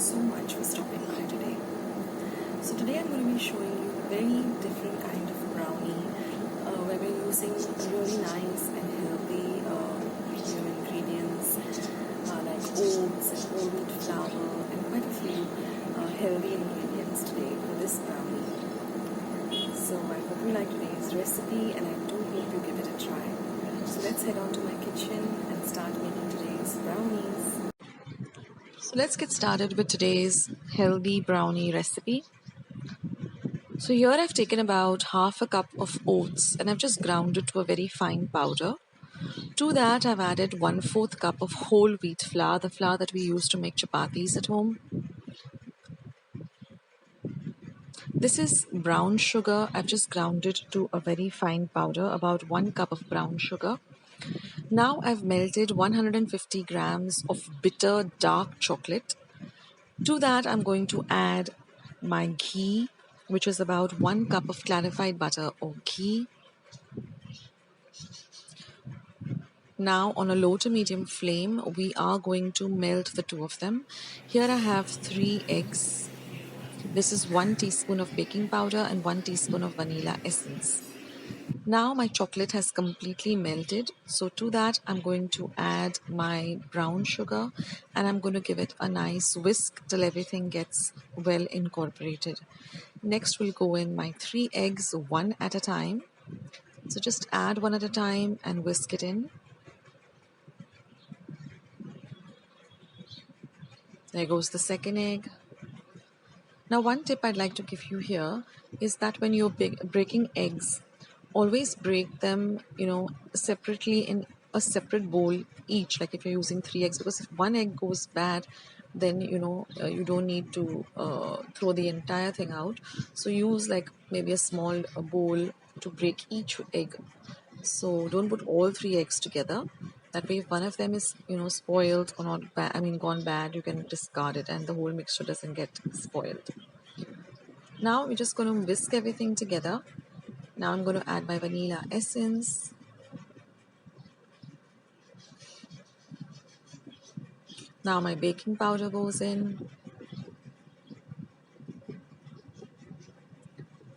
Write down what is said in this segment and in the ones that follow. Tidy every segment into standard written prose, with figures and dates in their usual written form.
so much for stopping by today. So today I'm going to be showing you a very different kind of brownie where we're using really nice and healthy ingredients like oats and whole wheat flour and quite a few healthy ingredients today for this brownie. So I hope you like today's recipe and I do hope you give it a try. So let's head on to my kitchen and start making today's brownies. So let's get started with today's healthy brownie recipe. So here I've taken about half a cup of oats and I've just ground it to a very fine powder. To that I've added 1/4 cup of whole wheat flour, the flour that we use to make chapatis at home. This is brown sugar. I've just ground it to a very fine powder, about 1 cup of brown sugar. Now I've melted 150 grams of bitter dark chocolate. To that I'm going to add my ghee, which is about 1 cup of clarified butter or ghee. Now on a low to medium flame, we are going to melt the two of them. Here I have 3 eggs. This is 1 teaspoon of baking powder and 1 teaspoon of vanilla essence. Now my chocolate has completely melted. So to that I'm going to add my brown sugar and I'm going to give it a nice whisk till everything gets well incorporated. Next will go in my 3 eggs one at a time. So just add one at a time and whisk it in. There goes the second egg. Now one tip I'd like to give you here is that when you're breaking eggs, always break them, separately in a separate bowl each, like if you're using 3 eggs, because if one egg goes bad, then you don't need to throw the entire thing out. So use like maybe a small bowl to break each egg. So don't put all 3 eggs together. That way if one of them is spoiled or not bad, gone bad, you can discard it and the whole mixture doesn't get spoiled. Now we're just going to whisk everything together. Now I'm going to add my vanilla essence. Now my baking powder goes in.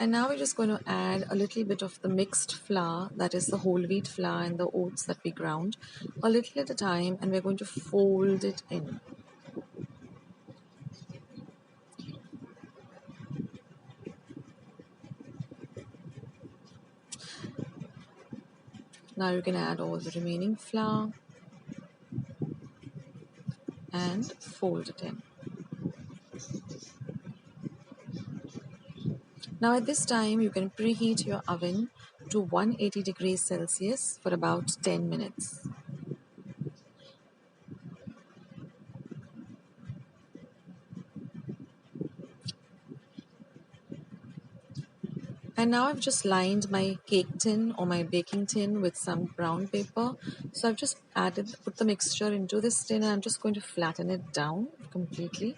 And now we're just going to add a little bit of the mixed flour, that is the whole wheat flour and the oats that we ground, a little at a time, and we're going to fold it in. Now you can add all the remaining flour and fold it in. Now at this time you can preheat your oven to 180 degrees Celsius for about 10 minutes. And now I've just lined my cake tin or my baking tin with some brown paper. So I've just put the mixture into this tin and I'm just going to flatten it down completely.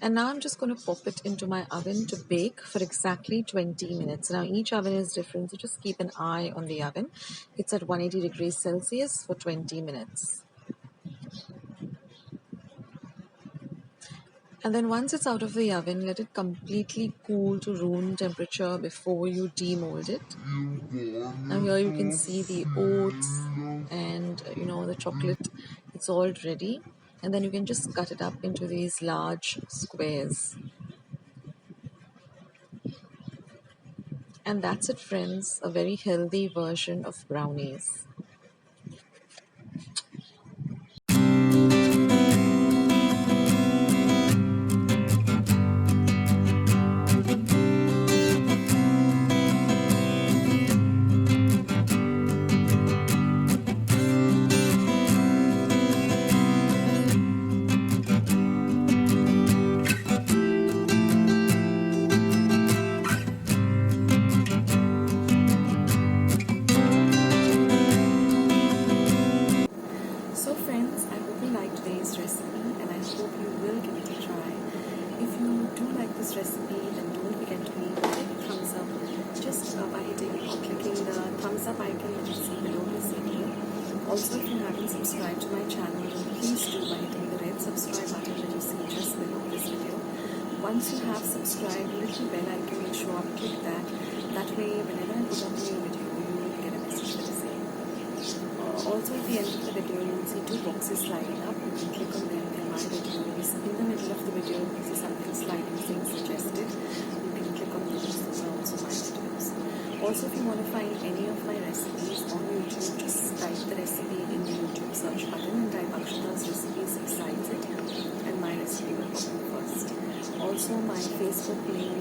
And now I'm just going to pop it into my oven to bake for exactly 20 minutes. Now each oven is different, so just keep an eye on the oven. It's at 180 degrees Celsius for 20 minutes. And then once it's out of the oven, let it completely cool to room temperature before you demold it. Now here you can see the oats and the chocolate, it's all ready. And then you can just cut it up into these large squares. And that's it, friends, a very healthy version of brownies. So friends, I hope you liked today's recipe and I hope you will give it a try. If you do like this recipe, then don't forget to leave a big thumbs up just by hitting or clicking the thumbs up icon that you see below this video. Also, if you haven't subscribed to my channel, then please do by hitting the red subscribe button that you see just below this video. Once you have subscribed, little bell icon will show up, click that. That way, whenever I put up a new video, you will get a message for the same. Also, at the end of the video, you will see two boxes lighting up. You can click on them and my videos. In the middle of the video, you see something sliding saying suggested. You can click on those. Those are also my videos. Also, if you want to find any of my recipes on YouTube, just type the recipe in the YouTube search button and type Akshata's recipes besides it, and my recipe will pop up first. Also, my Facebook link